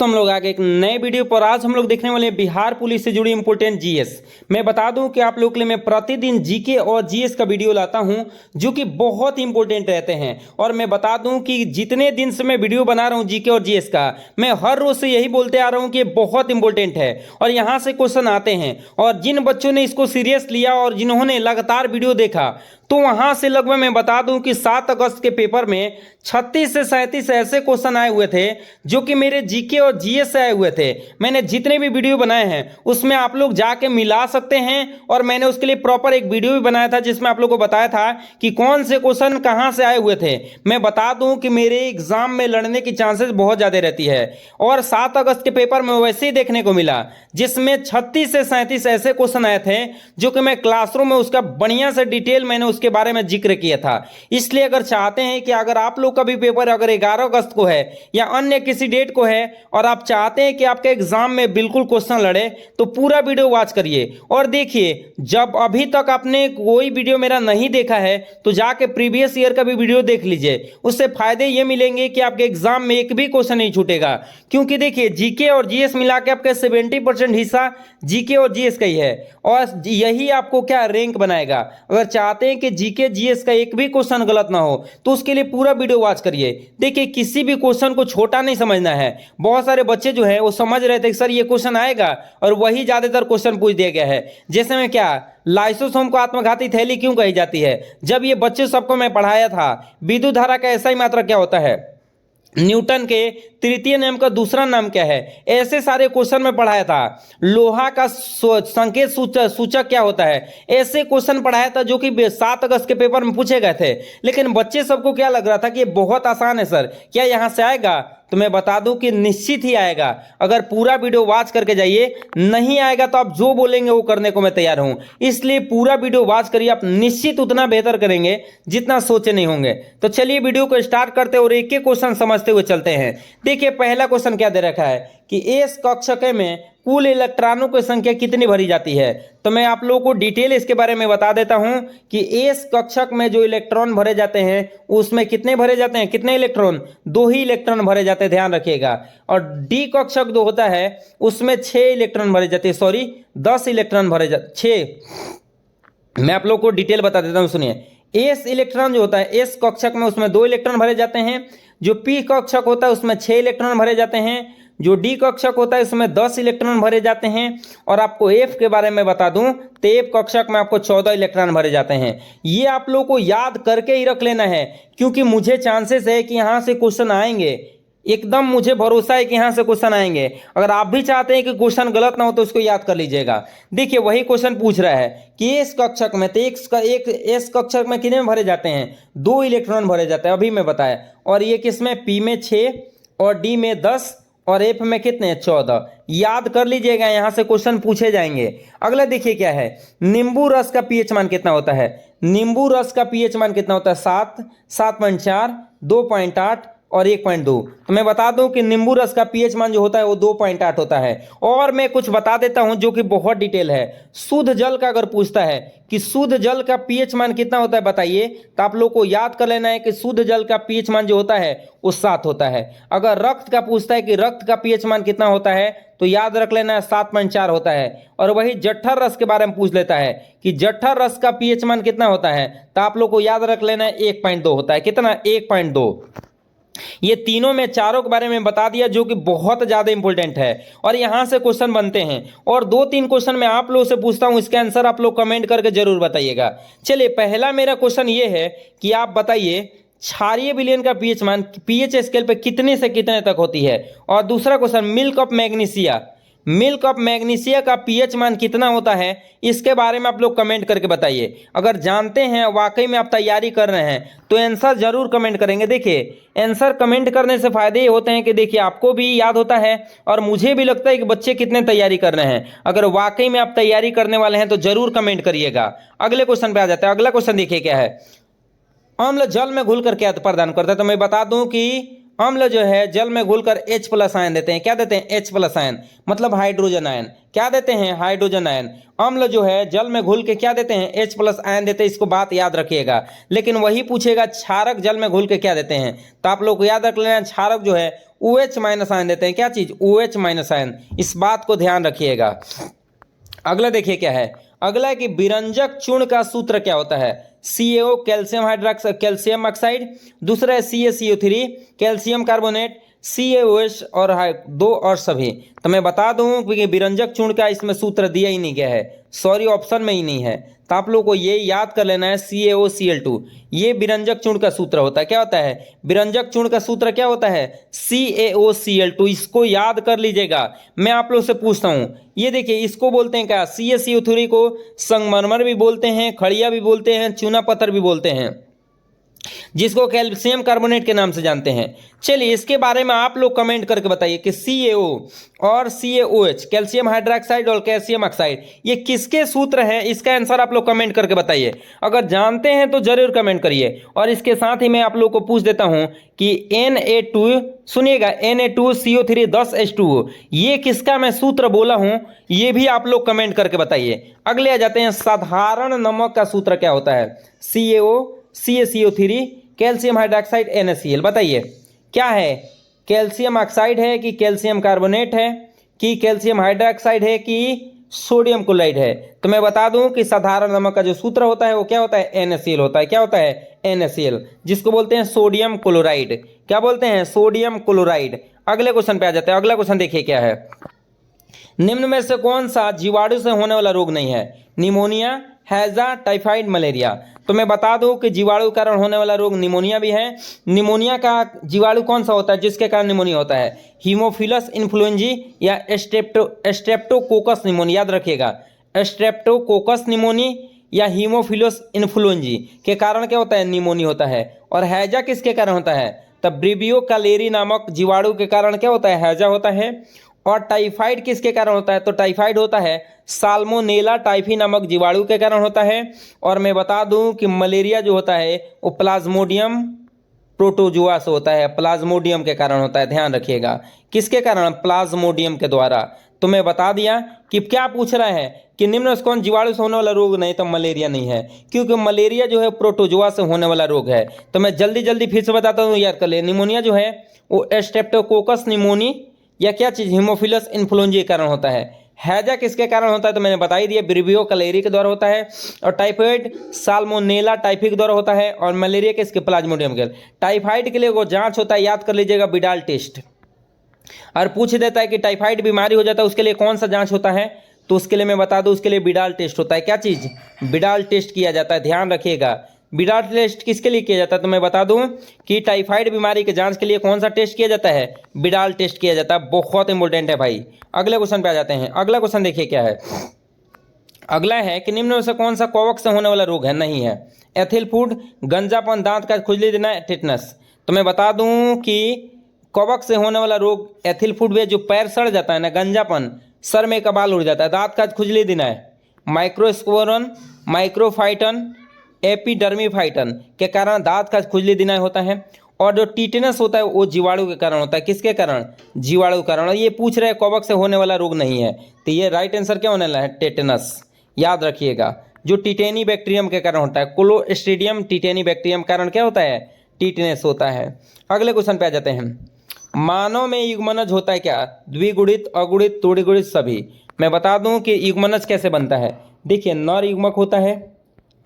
दोस्तों, हम लोग आगे एक नए वीडियो पर आज हम लोग देखने वाले हैं बिहार पुलिस से जुड़ी इंपॉर्टेंट जीएस। मैं बता दूं कि आप लोग के लिए मैं प्रतिदिन जीके और जीएस का वीडियो लाता हूं जो कि बहुत इंपॉर्टेंट रहते हैं। और मैं बता दूं कि जितने दिन से मैं वीडियो बना रहा हूं जीके और जीएस का, मैं हर रोज से यही बोलते आ रहा हूं कि ये बहुत इंपॉर्टेंट है और यहां से क्वेश्चन आते हैं। और जिन बच्चों ने इसको सीरियस लिया और जिन्होंने लगातार वीडियो देखा, तो वहां से लगभग मैं बता दूं कि 7 अगस्त के पेपर में 36 से 37 ऐसे क्वेश्चन आए हुए थे जो कि मेरे जीके और जीएस से आए हुए थे। मैंने जितने भी वीडियो बनाए हैं उसमें आप लोग जाके मिला सकते हैं और मैंने उसके लिए प्रॉपर एक वीडियो भी बनाया था जिसमें आप लोगों को बताया था कि कौन से क्वेश्चन कहां से आए हुए थे। मैं बता दूं कि मेरे एग्जाम में लड़ने की चांसेस बहुत ज्यादा रहती है और 7 अगस्त के पेपर में वैसे ही देखने को मिला जिसमें 36 से 37 ऐसे क्वेश्चन आए थे जो कि मैं क्लासरूम में उसका बढ़िया से डिटेल मैंने उसके बारे में जिक्र किया था। इसलिए अगर चाहते हैं कि अगर आप लोग का भी पेपर अगर 11 अगस्त को है या अन्य किसी डेट को है और आप चाहते हैं कि आपके एग्जाम में बिल्कुल क्वेश्चन लड़े, तो पूरा वीडियो वॉच करिए। और देखिए, जब अभी तक आपने कोई वीडियो मेरा नहीं देखा है तो जाके प्रीवियस ईयर का भी वीडियो देख लीजिए। उससे फायदे ये मिलेंगे कि आपके एग्जाम में एक भी क्वेश्चन नहीं छूटेगा। क्योंकि देखिए, जीके और जीएस मिला के आपका 70% हिस्सा जीके और जीएस का ही है और यही आपको क्या रैंक बनाएगा। अगर चाहते हैं कि जीके जीएस का एक भी क्वेश्चन गलत ना हो तो उसके लिए पूरा वीडियो वॉच करिए। देखिए, किसी भी क्वेश्चन को छोटा नहीं समझना है। बहुत सारे बच्चे जो है वो समझ रहे थे कि सर ये क्वेश्चन आएगा और वही ज्यादातर क्वेश्चन पूछ दिया गया है। जैसे में क्या लाइसोसोम को आत्मघाती थैली क्यों कही जाती है? जब ये बच्चे सबको मैं पढ़ाया था विद्युत धारा का ऐसा ही मात्रा क्या होता है, न्यूटन के तृतीय नियम का दूसरा नाम क्या है, ऐसे सारे क्वेश्चन में पढ़ाया था। लोहा का संकेत सूचक क्या होता है, ऐसे क्वेश्चन पढ़ाया था जो कि 7 अगस्त के पेपर में पूछे गए थे। लेकिन बच्चे सबको क्या लग रहा था कि ये बहुत आसान है सर, क्या यहां से आएगा? तो मैं बता दूं कि निश्चित ही आएगा। अगर पूरा वीडियो वॉच करके जाइए, नहीं आएगा तो आप जो बोलेंगे वो करने को मैं तैयार हूं। इसलिए पूरा वीडियो वॉच करिए, आप निश्चित उतना बेहतर करेंगे जितना सोचे नहीं होंगे। तो चलिए वीडियो को स्टार्ट करते और एक एक क्वेश्चन समझते हुए चलते हैं। देखिए, पहला क्वेश्चन क्या दे रखा है कि एस कक्षक में कुल इलेक्ट्रॉनों की संख्या कितनी भरी जाती है। तो मैं आप लोगों को डिटेल इसके बारे में बता देता हूं कि एस कक्षक में जो इलेक्ट्रॉन भरे जाते हैं उसमें कितने भरे जाते हैं, कितने इलेक्ट्रॉन? 2 ही इलेक्ट्रॉन भरे जाते हैं, ध्यान रखिएगा। और डी कक्षक जो होता है उसमें 6 इलेक्ट्रॉन भरे जाते हैं, सॉरी 10 इलेक्ट्रॉन भरे जाते, 6। मैं आप लोग को डिटेल बता देता हूं, सुनिए। एस इलेक्ट्रॉन जो होता है एस कक्षक में उसमें 2 इलेक्ट्रॉन भरे जाते हैं। जो पी कक्षक होता है उसमें 6 इलेक्ट्रॉन भरे जाते हैं। जो डी कक्षक होता है उसमें 10 इलेक्ट्रॉन भरे जाते हैं। और आपको एफ के बारे में बता दूं तो एफ कक्षक में आपको 14 इलेक्ट्रॉन भरे जाते हैं। ये आप लोगों को याद करके ही रख लेना है क्योंकि मुझे चांसेस है कि यहां से क्वेश्चन आएंगे। एकदम मुझे भरोसा है कि यहां से क्वेश्चन आएंगे। अगर आप भी चाहते हैं कि क्वेश्चन गलत ना हो तो उसको याद कर लीजिएगा। देखिए, वही क्वेश्चन पूछ रहा है कि एस कक्षक में, तो एक एस कक्षक में कितने में भरे जाते हैं? 2 इलेक्ट्रॉन भरे जाते हैं, अभी मैं बताया। और ये किसमें? पी में 6 और डी में 10 और एफ में कितने? 14। याद कर लीजिएगा, यहां से क्वेश्चन पूछे जाएंगे। अगला देखिए क्या है, नींबू रस का पीएच मान कितना होता है? नींबू रस का पीएच मान कितना होता है? 7, 7.4, 2.8 और 1.2। तो मैं बता दूं कि नींबू रस का पीएच मान जो होता है वो 2.8 होता है। और मैं कुछ बता देता हूं जो कि बहुत डिटेल है। शुद्ध जल का अगर पूछता है कि शुद्ध जल का पीएच मान कितना होता है बताइए, तो आप लोग को याद कर लेना है कि शुद्ध जल का पीएच मान जो होता है वो 7 होता है। अगर रक्त का पूछता है कि रक्त का पीएच मान कितना होता है तो याद रख लेना है 7.4 होता है। और वही जठर रस के बारे में पूछ लेता है कि जठर रस का पीएच मान कितना होता है, तो आप लोग को याद रख लेना है 1.2 होता है। कितना? 1.2। ये तीनों में चारों के बारे में बता दिया जो कि बहुत ज्यादा इंपॉर्टेंट है और यहां से क्वेश्चन बनते हैं। और 2-3 क्वेश्चन मैं आप लोगों से पूछता हूं, इसके आंसर आप लोग कमेंट करके जरूर बताइएगा। चलिए, पहला मेरा क्वेश्चन ये है कि आप बताइए क्षारीय विलयन का पीएच मान पीएच स्केल पे कितने से कितने तक होती है। और दूसरा क्वेश्चन, मिल्क ऑफ मैग्नीशिया का पीएच मान कितना होता है, इसके बारे में आप लोग कमेंट करके बताइए। अगर जानते हैं, वाकई में आप तैयारी कर रहे हैं तो आंसर जरूर कमेंट करेंगे। देखिए, आंसर कमेंट करने से फायदे ये होते हैं कि देखिए आपको भी याद होता है और मुझे भी लगता है कि बच्चे कितने तैयारी कर रहे हैं। अगर वाकई में आप तैयारी करने वाले हैं तो जरूर कमेंट करिएगा। अगले क्वेश्चन पे आ जाता है। अगला क्वेश्चन देखिए क्या है, अम्ल जल में घुलकर क्या प्रदान करता है। तो मैं बता दूं कि अम्ल जो है जल में घुलकर H+ आयन देते हैं। क्या देते हैं? H+ आयन, मतलब हाइड्रोजन आयन। क्या देते हैं? Hydrogen ion. अम्ल जो है जल में घुल के क्या देते हैं? H+ आयन देते हैं। इसको बात याद रखिएगा। लेकिन वही पूछेगा क्षारक जल में घुल के क्या देते हैं, तो आप लोग को याद रख लेना क्षारक जो है OH माइनस आयन देते हैं। क्या चीज? OH minus ion. इस बात को ध्यान रखिएगा। अगला देखिए क्या है। अगला है कि विरंजक चूर्ण का सूत्र क्या होता है? CaO calcium hydroxide calcium oxide, दूसरा है CaCO3 कैल्शियम कार्बोनेट, CaOH और दो और सभी। तो मैं बता दूं कि विरंजक चूर्ण का इसमें सूत्र दिया ही नहीं गया है, सॉरी ऑप्शन में ही नहीं है। तो आप लोग को ये याद कर लेना है CaOCl2, ये विरंजक चूर्ण का सूत्र होता है। क्या होता है? विरंजक चूर्ण का सूत्र क्या होता है? CaOCl2। इसको याद कर लीजिएगा। मैं आप लोग से पूछता हूं, ये देखिए इसको बोलते हैं क्या? CaCO3 को संगमरमर भी बोलते हैं, खड़िया भी बोलते हैं, चूना पत्थर भी बोलते हैं, जिसको कैल्शियम कार्बोनेट के नाम से जानते हैं। चलिए इसके बारे में आप लोग कमेंट करके बताइए कि CaO और CaOH कैल्शियम हाइड्रोक्साइड और कैल्शियम ऑक्साइड ये किसके सूत्र हैं? इसका आंसर आप लोग कमेंट करके बताइए। अगर जानते हैं तो जरूर कमेंट करिए। और इसके साथ ही मैं आप लोग को पूछ देता हूं कि Na2, सुनिएगा, Na2CO3 10H2O ये किसका मैं सूत्र बोला हूं? ये भी आप लोग कमेंट करके बताइए। अगले आ जाते हैं, साधारण नमक का सूत्र क्या होता है? CaO CaCO3 calcium hydroxide NaCl। बताइए क्या है? कैल्शियम ऑक्साइड है कि कैल्शियम कार्बोनेट है कि कैल्शियम हाइड्रोक्साइड है कि सोडियम क्लोराइड है? तो मैं बता दूं कि साधारण नमक का जो सूत्र होता है वो क्या होता है? NaCl होता है। क्या होता है? NaCl, जिसको बोलते हैं सोडियम क्लोराइड। क्या बोलते हैं? Sodium chloride. अगले क्वेश्चन पे आ जाते हैं। अगला क्वेश्चन देखिए क्या है। निम्न में से कौन सा जीवाणु से होने वाला रोग नहीं है? निमोनिया, हैजा, टाइफाइड, मलेरिया। तो मैं बता दूं कि जीवाणु के कारण होने वाला रोग निमोनिया भी है। निमोनिया का जीवाणु कौन सा होता है जिसके कारण निमोनिया होता है? हीमोफिलस इन्फ्लुएंजी या स्ट्रेप्टोकोकस निमोनी। याद रखिएगा, स्ट्रेप्टोकोकस निमोनी या हीमोफिलस इन्फ्लुएंजी के कारण क्या होता है? निमोनिया होता है। और हैजा किसके कारण होता है? तब ब्रिबियो कैलेरी नामक जीवाणु के कारण क्या होता है? हैजा होता है। और टाइफाइड किसके कारण होता है? तो टाइफाइड होता है साल्मोनेला टाइफी नामक जीवाणु के कारण होता है। और मैं बता दूं कि मलेरिया जो होता है वो प्लाज्मोडियम प्रोटोजुआ से होता है, प्लाज्मोडियम के कारण होता है। ध्यान रखिएगा, किसके कारण? प्लाज्मोडियम के द्वारा। तो मैं बता दिया कि क्या पूछ रहा है कि निम्न में से कौन जीवाणु से होने वाला रोग नहीं? तो मलेरिया नहीं है, क्योंकि मलेरिया जो है प्रोटोजुआ से होने वाला रोग है। तो मैं जल्दी जल्दी फिर से बताता हूँ, याद कर ले। निमोनिया जो है वो स्ट्रेप्टोकोकस निमोनी या क्या चीज हीमोफिलस इन्फ्लुएंजा के कारण होता है। हैजा किसके कारण होता है? तो मैंने बता ही दिया, ब्रिबियो कैलेरी के द्वारा होता है। और टाइफाइड साल्मोनेला टाइफी के द्वारा होता है। और मलेरिया किसके? प्लाज्मोडियम के। टाइफाइड के लिए वो जांच होता है, याद कर लीजिएगा, बिडाल टेस्ट। और पूछ देता है कि टाइफाइड बीमारी हो जाता है उसके लिए कौन सा जांच होता है? तो उसके लिए मैं बता दूं, उसके लिए बिडाल टेस्ट होता है। क्या चीज? बिडाल टेस्ट किया जाता है। ध्यान रखिएगा, बिडाल टेस्ट किसके लिए किया जाता है? तो मैं बता दूं कि टाइफाइड बीमारी के जांच के लिए कौन सा टेस्ट किया जाता है? बिडाल टेस्ट किया जाता है। बहुत इंपॉर्टेंट है भाई। अगले क्वेश्चन पे आ जाते हैं। अगला क्वेश्चन देखिए क्या है। अगला है कि निम्न में से कौन सा कवक से होने वाला रोग है? नहीं है। एथिल फूड, गंजापन, दांत का खुजली देना, टिटनस। तो मैं बता दूं कि कवक से होने वाला रोग एथिल फूड में जो पैर सड़ जाता है ना, गंजापन, सर में का बाल उड़ जाता है, दांत का खुजली देना है, माइक्रोस्पोरन, माइक्रोफाइटन, एपिडर्मिफाइटन के कारण दांत का खुजली दिनाय होता है। और जो टिटेनस होता है वो जीवाणु के कारण होता है। किसके कारण? जीवाणु के कारण। और ये पूछ रहे हैं कवक से होने वाला रोग नहीं है, तो ये राइट आंसर क्या होने वाला है? टेटनस। याद रखिएगा, जो टिटेनी बैक्टीरियम के कारण होता है, क्लोस्ट्रीडियम टिटेनी बैक्टीरियम के कारण क्या होता है? टिटेनस होता है। अगले क्वेश्चन पे आ जाते हैं। मानव में युग्मनज होता है क्या? द्विगुणित, अगुणित, त्रिगुणित, सभी। मैं बता दूं कि युग्मनज कैसे बनता है। देखिए, नर युग्मक होता है,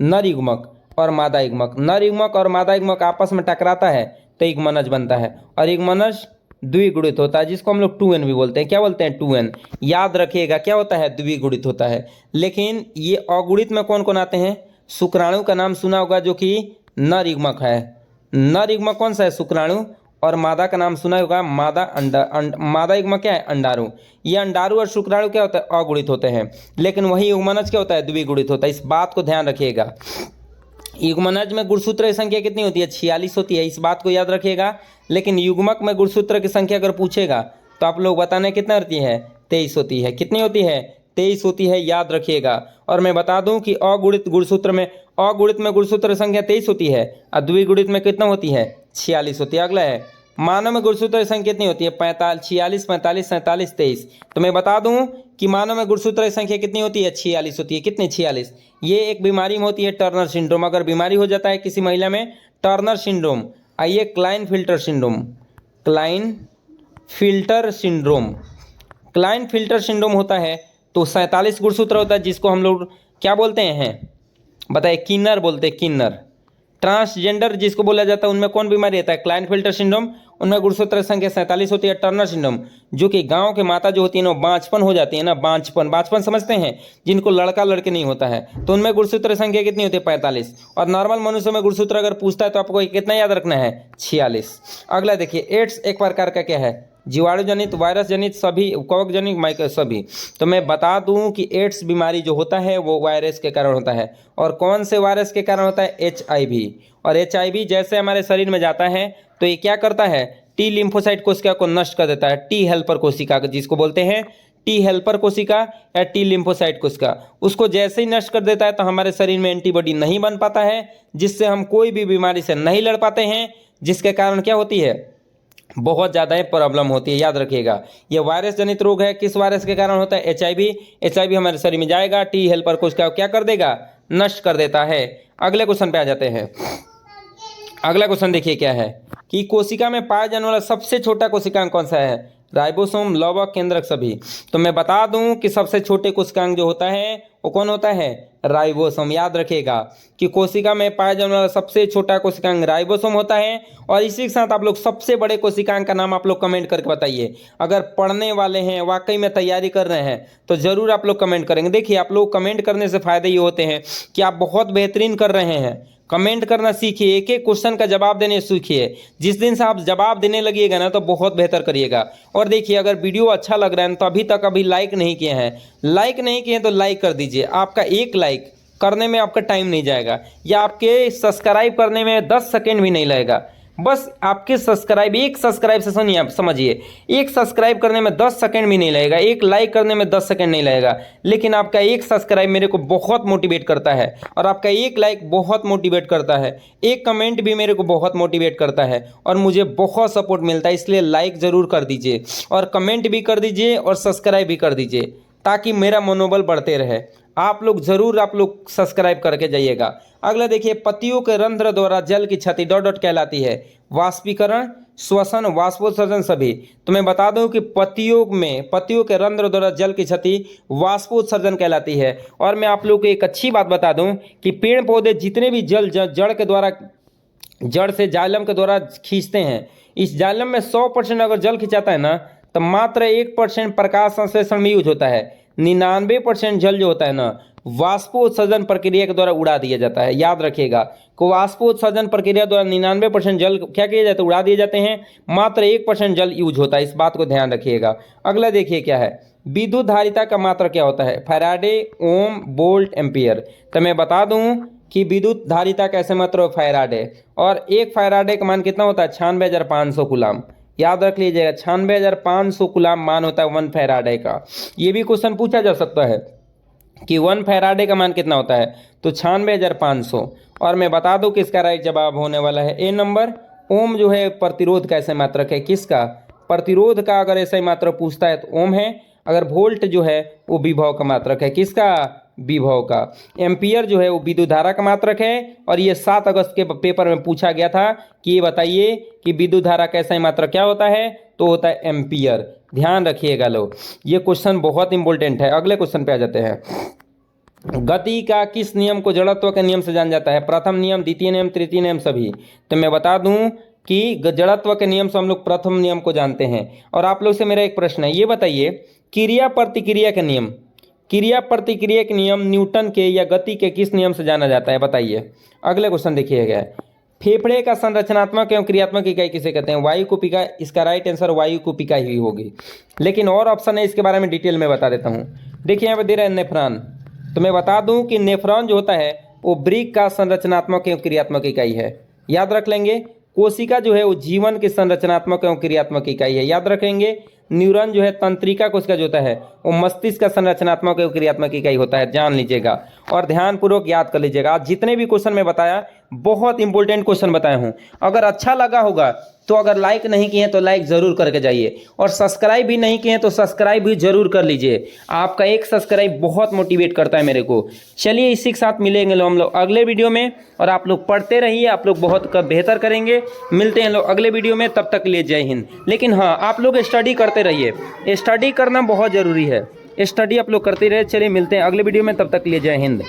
नर युग्मक और मादा युग्मक। नर युग्मक और मादा युग्मक आपस में टकराता है तो युग्मनज बनता है। और युग्मनज द्विगुणित होता है, जिसको हम लोग 2n भी बोलते हैं। क्या बोलते हैं? 2n। याद रखिएगा, क्या होता है? द्विगुणित होता है। लेकिन ये अगुणित में कौन कौन आते हैं? शुक्राणु का नाम सुना होगा, जो कि नर युग्मक है। नर युग्मक कौन सा है? शुक्राणु। और मादा का नाम सुना होगा, मादा युग्मक क्या है? अंडाणु। ये अंडाणु और शुक्राणु क्या होता है? अगुणित होते हैं। लेकिन वही युग्मनज क्या होता है? द्विगुणित होता है। इस बात को ध्यान रखिएगा। युग्मनज में गुणसूत्र की संख्या कितनी होती है? 46 होती है। इस बात को याद रखिएगा। लेकिन युग्मक में गुणसूत्र की संख्या अगर पूछेगा तो आप लोग बताने कितना होती है? 23 होती है। कितनी होती है? 23 होती है। याद रखिएगा। और मैं बता दूं कि अगुणित गुणसूत्र में गुणसूत्र संख्या 23 होती है और द्विगुणित में कितना होती है? 46 होती है। अगला है, मानव में गुणसूत्र संख्या कितनी होती है? 46, 45, 47, 23। तो मैं बता दूं कि मानव में गुणसूत्र संख्या कितनी होती है? 46 होती है। कितनी? 46। ये एक बीमारी में होती है, टर्नर सिंड्रोम। अगर बीमारी हो जाता है किसी महिला में, टर्नर सिंड्रोम, आइए Klinefelter syndrome, Klinefelter syndrome. Klinefelter syndrome होता है तो 47 गुणसूत्र होता है, जिसको हम लोग क्या बोलते हैं बताइए? किन्नर बोलते हैं, किन्नर। ट्रांसजेंडर जिसको बोला जाता है उनमें कौन बीमारी रहता है? क्लाइनफिल्टर सिंड्रोम। उनमें गुणसूत्र संख्या 47 होती है। टर्नर सिंड्रोम, जो कि गांव के माता जो होती है ना, बांझपन हो जाती है ना, बांझपन, बांझपन समझते हैं, जिनको लड़का लड़के नहीं होता है, तो उनमें गुणसूत्र संख्या कितनी होती है? 45। और नॉर्मल मनुष्य में गुणसूत्र अगर पूछता है तो आपको कितना याद रखना है? 46। अगला देखिए, एड्स एक प्रकार का क्या है? जीवाणु जनित, वायरस जनित, सभी कवक जनित, माइक्रो सभी। तो मैं बता दूं कि एड्स बीमारी जो होता है वो वायरस के कारण होता है। और कौन से वायरस के कारण होता है? HIV। और HIV जैसे हमारे शरीर में जाता है तो ये क्या करता है? टी लिम्फोसाइट कोशिका को नष्ट कर देता है। टी हेल्पर कोशिका, जिसको बोलते हैं टी हेल्पर कोशिका या टी लिम्फोसाइट कोशिका, उसको जैसे ही नष्ट कर देता है तो हमारे शरीर में एंटीबॉडी नहीं बन पाता है, जिससे हम कोई भी बीमारी से नहीं लड़ पाते हैं, जिसके कारण क्या होती है? बहुत ज़्यादा प्रॉब्लम होती है। याद रखिएगा, ये वायरस जनित रोग है। किस वायरस के कारण होता है? HIV। HIV हमारे शरीर में जाएगा, टी हेल्पर कोशिका क्या कर देगा? नष्ट कर देता है। अगले क्वेश्चन पे आ जाते हैं। अगला क्वेश्चन देखिए क्या है कि कोशिका में पाया जाने वाला सबसे छोटा कोशिकांग कौन सा है? राइबोसोम, लवक, केंद्रक, सभी। तो मैं बता दूं कि सबसे छोटे कोशिकांग जो होता है वो कौन होता है? राइबोसोम। याद रखिएगा कि कोशिका में पाया जाने वाला सबसे छोटा कोशिकांग राइबोसोम होता है। और इसी के साथ आप लोग सबसे बड़े कोशिकांग का नाम आप लोग कमेंट करके बताइए। अगर पढ़ने वाले हैं, वाकई में तैयारी कर रहे हैं, तो जरूर आप लोग कमेंट करेंगे। देखिए, आप लोग कमेंट करने से फायदे ये होते हैं कि आप बहुत बेहतरीन कर रहे हैं। कमेंट करना सीखिए, एक एक क्वेश्चन का जवाब देने सीखिए। जिस दिन से आप जवाब देने लगिएगा ना तो बहुत बेहतर करिएगा। और देखिए, अगर वीडियो अच्छा लग रहा है तो अभी तक लाइक नहीं किए हैं, लाइक नहीं किए तो लाइक कर दीजिए। आपका एक लाइक करने में आपका टाइम नहीं जाएगा, या आपके सब्सक्राइब करने में 10 सेकेंड भी नहीं लगेगा। बस आपके सब्सक्राइब, एक सब्सक्राइब से सुनिए, आप समझिए, एक सब्सक्राइब करने में 10 सेकंड भी नहीं लगेगा, एक लाइक करने में 10 सेकंड नहीं लगेगा। लेकिन आपका एक सब्सक्राइब मेरे को बहुत मोटिवेट करता है, और आपका एक लाइक बहुत मोटिवेट करता है, एक कमेंट भी मेरे को बहुत मोटिवेट करता है, और मुझे बहुत सपोर्ट मिलता है। इसलिए लाइक ज़रूर कर दीजिए, और कमेंट भी कर दीजिए, और सब्सक्राइब भी कर दीजिए, ताकि मेरा मनोबल बढ़ते रहे। आप लोग जरूर सब्सक्राइब करके जाइएगा। अगला देखिए, पत्तियों के रंध्र द्वारा जल की क्षति डॉट डॉट कहलाती है? वाष्पीकरण, श्वसन, वाष्पोत्सर्जन, सभी। तो मैं बता दूं कि पत्तियों के रंध्र द्वारा जल की क्षति वाष्पोत्सर्जन कहलाती है। और मैं आप लोग को एक अच्छी बात बता दूं कि पेड़ पौधे जितने भी जल जड़ से जाइलम के द्वारा खींचते हैं, इस जाइलम में 100% अगर जल खिंचाता है ना, तो मात्र 1% प्रकाश संश्लेषण में यूज होता है। 99% जल जो होता है ना, वाष्पोत्सर्जन प्रक्रिया के द्वारा उड़ा दिया जाता है। याद रखिएगा कि वाष्पोत्सर्जन प्रक्रिया द्वारा 99% जल क्या किए जाते हैं? उड़ा दिए जाते हैं। मात्र 1% जल यूज होता है, इस बात को ध्यान रखिएगा। अगला देखिए क्या है, विद्युत धारिता का मात्रा क्या होता है? फैराडे, ओम, वोल्ट, एम्पियर। तो मैं बता दूं कि विद्युत धारिता कैसे मात्रा फैराडे, और एक फैराडे का मान कितना होता है? 96,500 कूलाम। याद रख लीजिएगा, 96,500 कूलाम मान होता है 1 फैराडे का। ये भी क्वेश्चन पूछा जा सकता है कि 1 फैराडे का मान कितना होता है, तो 96,500। और मैं बता दूं कि इसका राइट जवाब होने वाला है ए नंबर। ओम जो है प्रतिरोध का ऐसे मात्रक है। किसका? प्रतिरोध का। अगर ऐसा ही मात्रक पूछता है तो ओम है। अगर वोल्ट जो है वो विभव का मात्रक है। किसका? विभव का। एम्पियर जो है वो विद्युत धारा का मात्रक है। और ये 7 अगस्त के पेपर में पूछा गया था कि ये बताइए कि विद्युत धारा का ऐसा ही मात्रक क्या होता है, तो होता है एम्पियर। ध्यान रखिएगा लोग, ये क्वेश्चन बहुत इंपॉर्टेंट है। अगले क्वेश्चन पे आ जाते हैं। गति का किस नियम को जड़त्व के नियम से जाना जाता है? प्रथम नियम, द्वितीय नियम, तृतीय नियम, सभी। तो मैं बता दूं कि जड़त्व के नियम से हम लोग प्रथम नियम को जानते हैं। और आप लोग से मेरा एक प्रश्न है, ये बताइए क्रिया प्रतिक्रिया के नियम, क्रिया प्रतिक्रिया के नियम न्यूटन के या गति के किस नियम से जाना जाता है? बताइए। अगले क्वेश्चन देखिएगा, फेफड़े का संरचनात्मक एवं क्रियात्मक इकाई किसे कहते हैं? वायु कुपिका। इसका राइट आंसर वायु कुपिका ही होगी। लेकिन और ऑप्शन है, इसके बारे में डिटेल में बता देता हूँ। देखिए यहाँ पे दे रहा है नेफ्रॉन। तो मैं बता दूं कि नेफ्रॉन जो होता है वो ब्रिक का संरचनात्मक एवं क्रियात्मक इकाई है। याद रख लेंगे। कोशिका जो है वो जीवन की संरचनात्मक एवं क्रियात्मक इकाई है। याद रखेंगे। न्यूरॉन जो है तंत्रिका कोशिका जो होता है वो मस्तिष्क का संरचनात्मक एवं क्रियात्मक इकाई होता है। जान लीजिएगा और ध्यानपूर्वक याद कर लीजिएगा। आज जितने भी क्वेश्चन मैं बताया बहुत इंपॉर्टेंट क्वेश्चन बताया हूँ। अगर अच्छा लगा होगा तो अगर लाइक नहीं किए तो लाइक ज़रूर करके जाइए, और सब्सक्राइब भी नहीं किए तो सब्सक्राइब भी ज़रूर कर लीजिए। आपका एक सब्सक्राइब बहुत मोटिवेट करता है मेरे को। चलिए इसी के साथ मिलेंगे हम लोग अगले वीडियो में, और आप लोग पढ़ते रहिए, आप लोग बहुत बेहतर करेंगे। मिलते हैं लोग अगले वीडियो में, तब तक के लिए जय हिंद। लेकिन हाँ, आप लोग स्टडी करते रहिए, स्टडी करना बहुत ज़रूरी है, स्टडी आप लोग करते रहिए। चलिए मिलते हैं अगले वीडियो में, तब तक के लिए जय हिंद।